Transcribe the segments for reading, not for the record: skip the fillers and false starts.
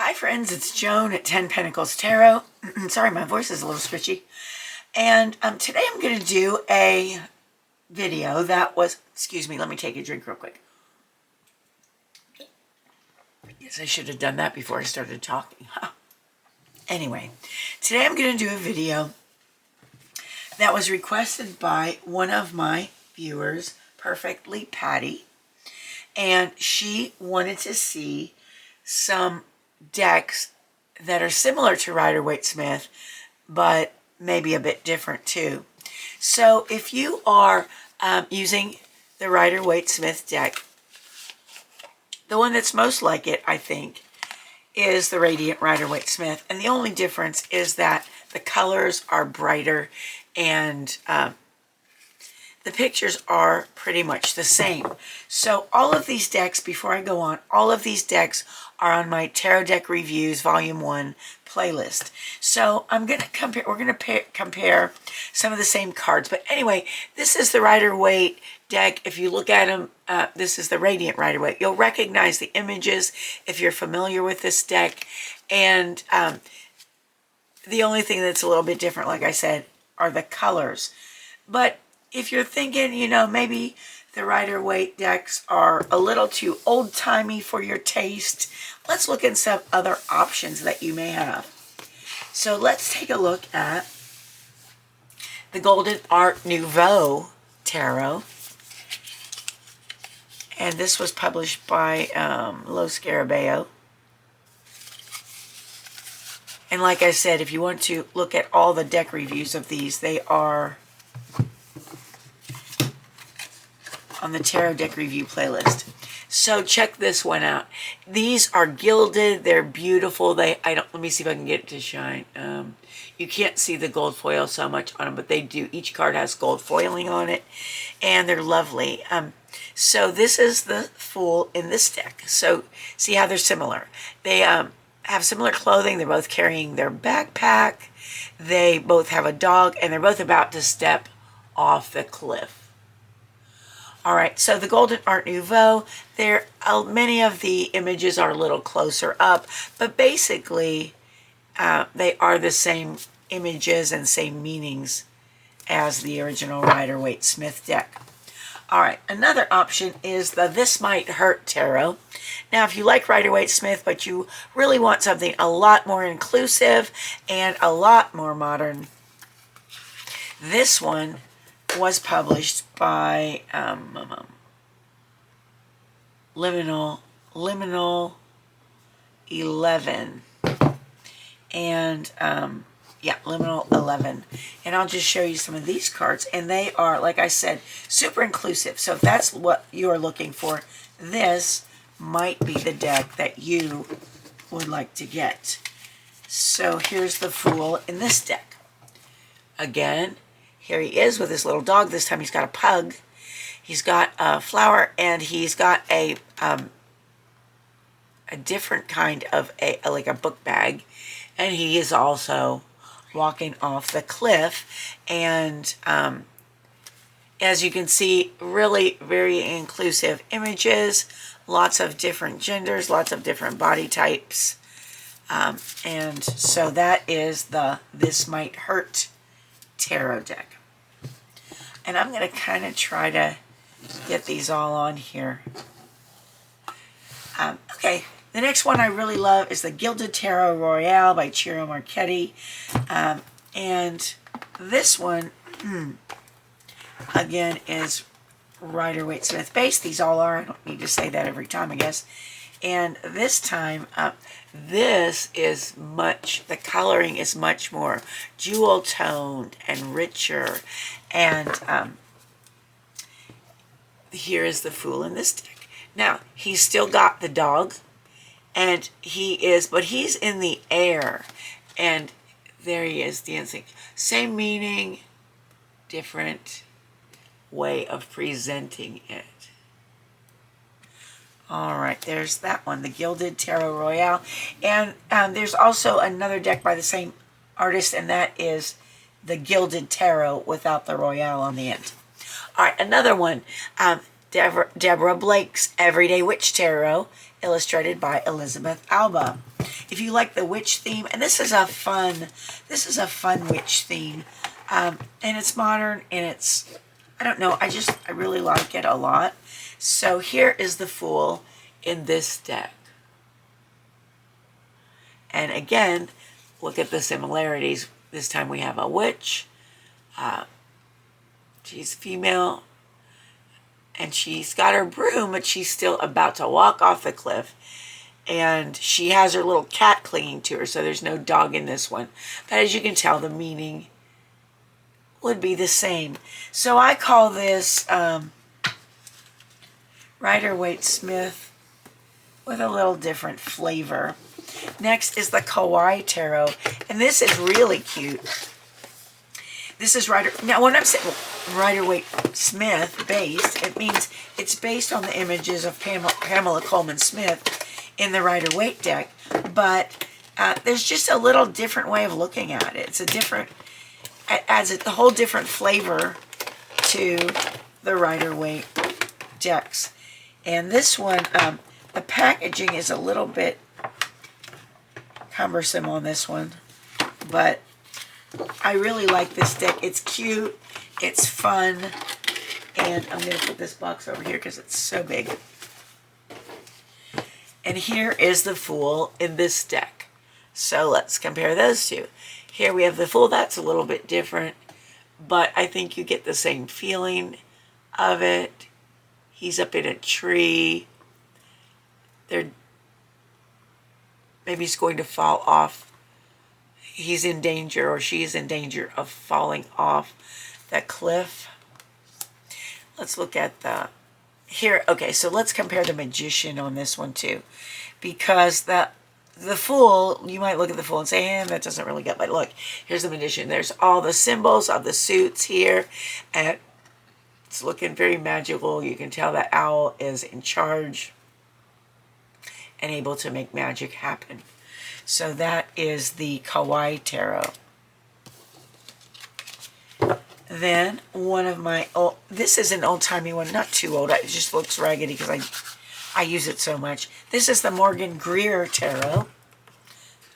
Hi friends, it's Joan at 10 Pentacles Tarot. Sorry, my voice is a little scritchy. And today I'm going to do a video that was, excuse me, let me take a drink real quick. Yes, I should have done that before I started talking. Anyway, today I'm going to do a video that was requested by one of my viewers, Perfectly Patti. And she wanted to see some decks that are similar to Rider-Waite Smith, but maybe a bit different too. So if you are using the Rider-Waite Smith deck, the one that's most like it, I think, is the Radiant Rider-Waite Smith. And the only difference is that the colors are brighter and the pictures are pretty much the same. So all of these decks, before I go on, all of these decks are on my Tarot Deck Reviews Volume 1 playlist. So I'm going to compare, we're going to compare some of the same cards. But anyway, this is the Rider-Waite deck. If you look at them, this is the Radiant Rider-Waite. You'll recognize the images if you're familiar with this deck. And the only thing that's a little bit different, like I said, are the colors. But if you're thinking, you know, maybe the Rider-Waite decks are a little too old-timey for your taste, let's look at some other options that you may have. So let's take a look at the Golden Art Nouveau Tarot. And this was published by LoScarabeo. And like I said, if you want to look at all the deck reviews of these, they are on the Tarot Deck Review playlist. So check this one out. These are gilded. They're beautiful. Let me see if I can get it to shine. You can't see the gold foil so much on them, but they do. Each card has gold foiling on it, and they're lovely. So this is the Fool in this deck. So see how they're similar. They have similar clothing. They're both carrying their backpack. They both have a dog, and they're both about to step off the cliff. All right, so the Golden Art Nouveau, many of the images are a little closer up, but basically they are the same images and same meanings as the original Rider-Waite Smith deck. All right, another option is the This Might Hurt Tarot. Now, if you like Rider-Waite Smith, but you really want something a lot more inclusive and a lot more modern, this one was published by Liminal 11. And yeah, Liminal 11. And I'll just show you some of these cards. And they are, like I said, super inclusive. So if that's what you're looking for, this might be the deck that you would like to get. So here's the Fool in this deck. Again, here he is with his little dog. This time he's got a pug. He's got a flower, and he's got a different kind of like a book bag. And he is also walking off the cliff. And as you can see, really very inclusive images. Lots of different genders, lots of different body types. And so that is the This Might Hurt Tarot deck. And I'm going to kind of try to get these all on here. Okay, the next one I really love is the Gilded Tarot Royale by Ciro Marchetti. And this one, again, is Rider-Waite Smith based. These all are. I don't need to say that every time, I guess. And this time, this is the coloring is much more jewel toned and richer. And here is the Fool in this deck. Now, he's still got the dog, and but he's in the air. And there he is dancing. Same meaning, different way of presenting it. All right, there's that one, the Gilded Tarot Royale. And there's also another deck by the same artist, and that is the Gilded Tarot without the Royale on the end. All right, another one. Deborah Blake's Everyday Witch Tarot, illustrated by Elisabeth Alba. If you like the witch theme, and this is a fun witch theme, and it's modern, and it's, I don't know, I really like it a lot. So here is the Fool in this deck. And again, look at the similarities. This time we have a witch. She's female, and she's got her broom, but she's still about to walk off the cliff. And she has her little cat clinging to her, so there's no dog in this one. But as you can tell, the meaning would be the same. So I call this Rider-Waite Smith with a little different flavor. Next is the Kawaii Tarot, and this is really cute. This is now when I'm saying Rider-Waite Smith based, it means it's based on the images of Pamela Coleman Smith in the Rider-Waite deck, but there's just a little different way of looking at it. It's a different, it adds a whole different flavor to the Rider-Waite decks. And this one, the packaging is a little bit cumbersome on this one, but I really like this deck. It's cute, it's fun, and I'm going to put this box over here because it's so big. And here is the Fool in this deck. So let's compare those two. Here we have the Fool. That's a little bit different, but I think you get the same feeling of it. He's up in a tree. Maybe he's going to fall off. He's in danger, or she's in danger of falling off that cliff. Let's look at the here. Okay, so let's compare the Magician on this one too, because the Fool, you might look at the Fool and say, that doesn't really get my look. Here's the Magician. There's all the symbols of the suits here, and it's looking very magical. You can tell that Owl is in charge and able to make magic happen. So that is the Kawaii Tarot. Then one of my old, this is an old-timey one, not too old. It just looks raggedy because I use it so much. This is the Morgan-Greer Tarot.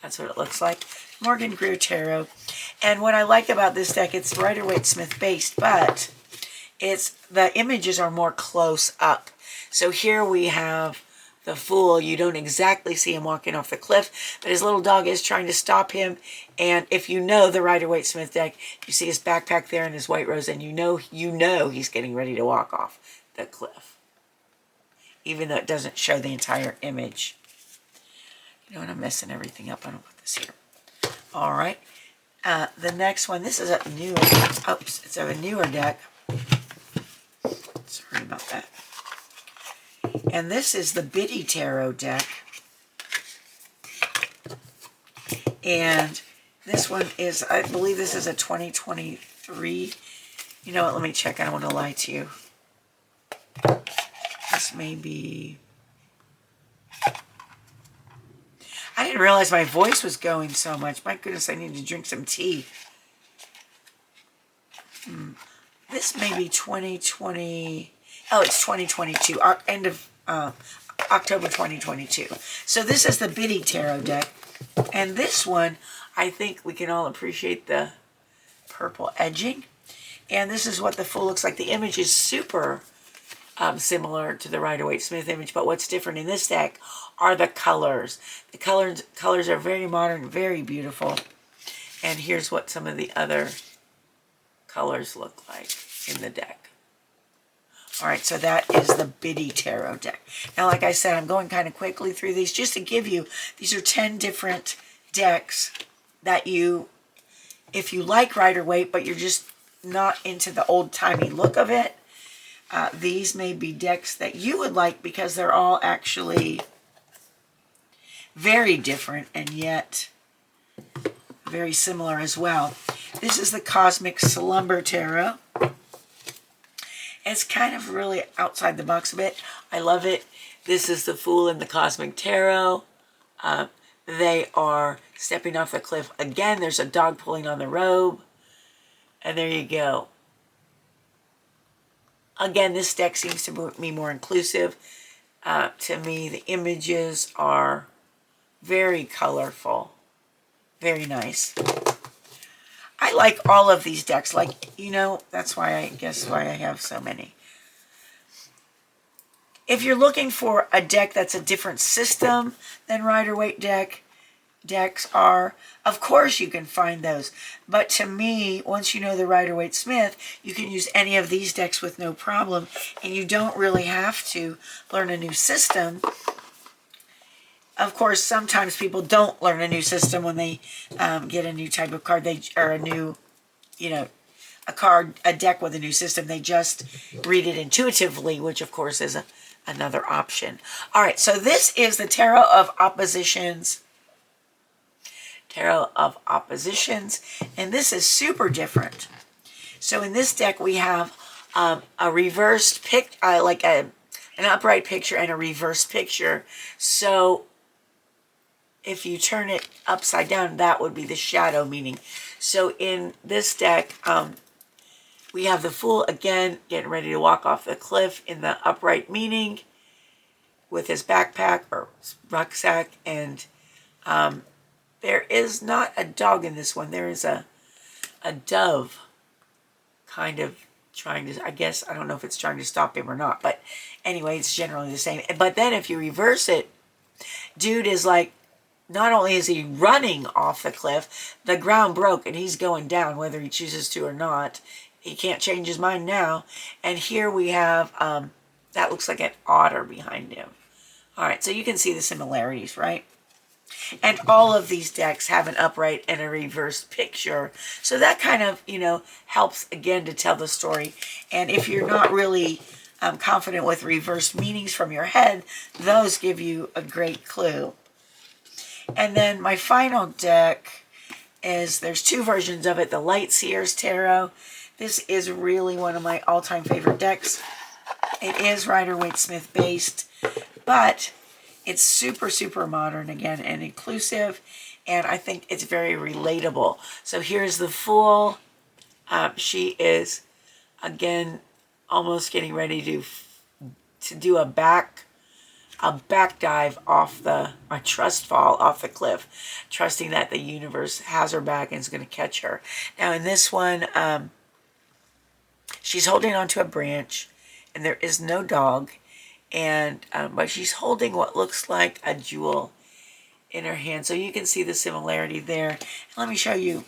That's what it looks like. Morgan-Greer Tarot. And what I like about this deck, it's Rider-Waite Smith based, but the images are more close up. So here we have the Fool. You don't exactly see him walking off the cliff, but his little dog is trying to stop him. And if you know the Rider-Waite Smith deck, you see his backpack there and his white rose, and you know he's getting ready to walk off the cliff, even though it doesn't show the entire image. You know what? I'm messing everything up. I don't put this here. All right. The next one. This is a newer. Oops, it's a newer deck. Sorry about that. And this is the Biddy Tarot deck. And this one is, I believe this is a 2023. You know what, let me check. I don't want to lie to you. This may be... I didn't realize my voice was going so much. My goodness, I need to drink some tea. This may be 2020... Oh, it's 2022. End of October 2022. So this is the Biddy Tarot deck. And this one, I think we can all appreciate the purple edging. And this is what the Fool looks like. The image is super similar to the Rider-Waite Smith image, but what's different in this deck are the colors. The colors are very modern, very beautiful. And here's what some of the other colors look like in the deck. All right, so that is the Biddy Tarot deck. Now, like I said, I'm going kind of quickly through these just to give you, these are 10 different decks that you, if you like Rider-Waite, but you're just not into the old-timey look of it, these may be decks that you would like because they're all actually very different and yet very similar as well. This is the Cosmic Slumber Tarot. It's kind of really outside the box a bit. I love it. This is the Fool in the Cosmic Tarot. They are stepping off the cliff. Again, there's a dog pulling on the robe. And there you go. Again, this deck seems to be more inclusive. To me, the images are very colorful. Very nice. I like all of these decks. Like, you know, that's why I have so many. If you're looking for a deck that's a different system than Rider-Waite decks are, of course you can find those. But to me, once you know the Rider-Waite Smith, you can use any of these decks with no problem, and you don't really have to learn a new system. Of course, sometimes people don't learn a new system when they get a new type of card, or a new, you know, a deck with a new system. They just read it intuitively, which of course is another option. All right, so this is the Tarot of Oppositions. Tarot of Oppositions, and this is super different. So in this deck we have a reversed like an upright picture and a reversed picture. So if you turn it upside down, that would be the shadow meaning. So in this deck, we have the Fool again getting ready to walk off the cliff in the upright meaning with his backpack or rucksack, and there is not a dog in this one. There is a dove kind of trying to, I guess, I don't know if it's trying to stop him or not, but anyway, it's generally the same. But then if you reverse it, dude is like, not only is he running off the cliff, the ground broke and he's going down whether he chooses to or not. He can't change his mind now. And here we have, that looks like an otter behind him. All right, so you can see the similarities, right? And all of these decks have an upright and a reversed picture. So that kind of, you know, helps again to tell the story. And if you're not really confident with reversed meanings from your head, those give you a great clue. And then my final deck is, there's two versions of it, the Light Seers Tarot. This is really one of my all-time favorite decks. It is Rider-Waite Smith based, but it's super, super modern again and inclusive, and I think it's very relatable. So here's the Fool. She is, again, almost getting ready to do a back dive off a trust fall off the cliff, trusting that the universe has her back and is going to catch her. Now in this one, she's holding onto a branch, and there is no dog, and but she's holding what looks like a jewel in her hand. So you can see the similarity there. Let me show you.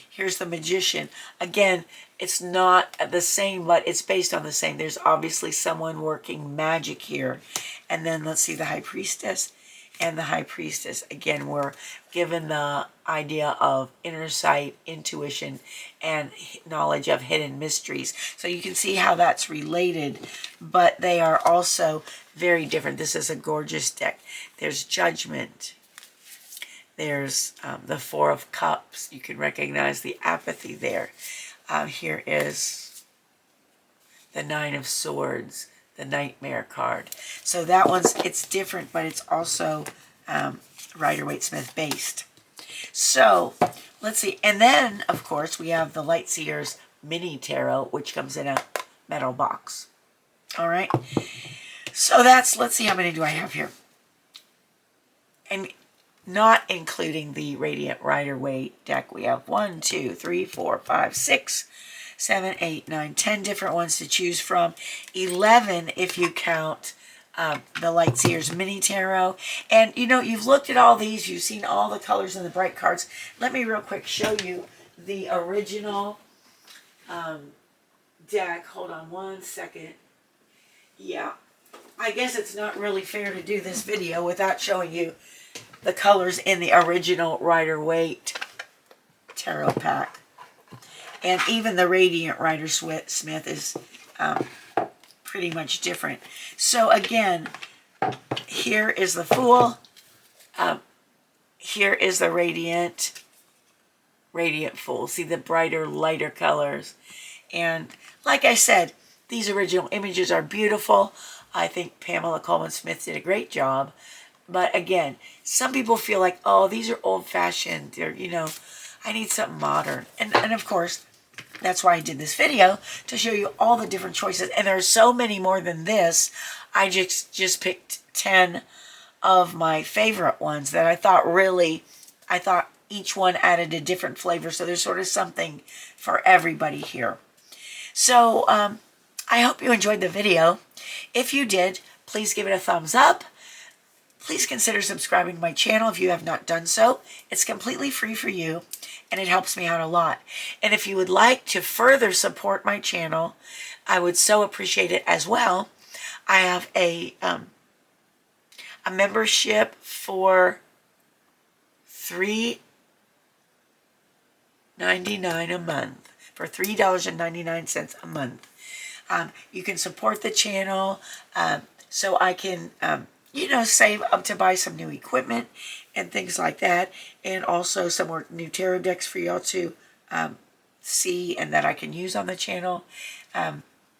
Here's the Magician. Again, it's not the same, but it's based on the same. There's obviously someone working magic here. And then let's see the High Priestess and the High Priestess. Again, we're given the idea of inner sight, intuition, and knowledge of hidden mysteries. So you can see how that's related, but they are also very different. This is a gorgeous deck. There's Judgment. There's the Four of Cups. You can recognize the apathy there. Here is the Nine of Swords, the Nightmare card. So that one's, it's different, but it's also Rider-Waite Smith based. So let's see. And then, of course, we have the Light Seers Mini Tarot, which comes in a metal box. All right. So that's, let's see how many do I have here. And not including the Radiant Rider-Waite deck, we have 1, 2, 3, 4, 5, 6, 7, 8, 9, 10 different ones to choose from. 11 if you count the Light Seers Mini Tarot. And you know, you've looked at all these, you've seen all the colors in the bright cards. Let me real quick show you the original deck. Hold on one second. Yeah, I guess it's not really fair to do this video without showing you the colors in the original Rider-Waite tarot pack. And even the Radiant Rider-Smith is pretty much different. So again, here is the Fool. Here is the Radiant Fool. See the brighter, lighter colors. And like I said, these original images are beautiful. I think Pamela Coleman Smith did a great job. But again, some people feel like, oh, these are old-fashioned. They're, you know, I need something modern. And of course, That's why I did this video, to show you all the different choices. And there's so many more than this. I just picked 10 of my favorite ones that I thought each one added a different flavor. So there's sort of something for everybody here. So I hope you enjoyed the video. If you did, please give it a thumbs up. Please consider subscribing to my channel if you have not done so. It's completely free for you, and it helps me out a lot. And if you would like to further support my channel, I would so appreciate it as well. I have a membership for $3.99 a month. For $3.99 a month. You can support the channel so I can, save up to buy some new equipment and things like that. And also some more new tarot decks for y'all to see and that I can use on the channel.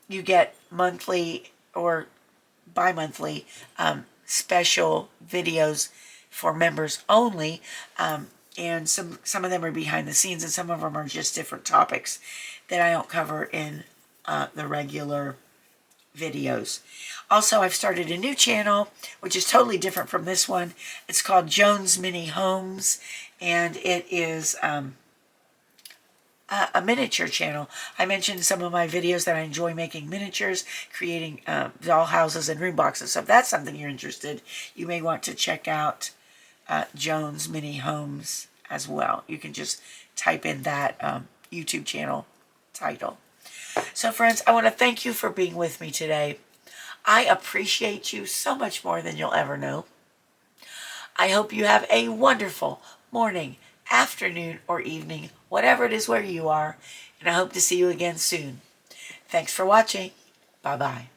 You get monthly or bi-monthly special videos for members only. And some of them are behind the scenes, and some of them are just different topics that I don't cover in the regular videos. Also, I've started a new channel, which is totally different from this one. It's called Jones Mini Homes, and it is a miniature channel. I mentioned some of my videos that I enjoy making miniatures, creating doll houses and room boxes. So if that's something you're interested, you may want to check out Jones Mini Homes as well. You can just type in that YouTube channel title. So friends, I want to thank you for being with me today. I appreciate you so much more than you'll ever know. I hope you have a wonderful morning, afternoon, or evening, whatever it is where you are, and I hope to see you again soon. Thanks for watching. Bye-bye.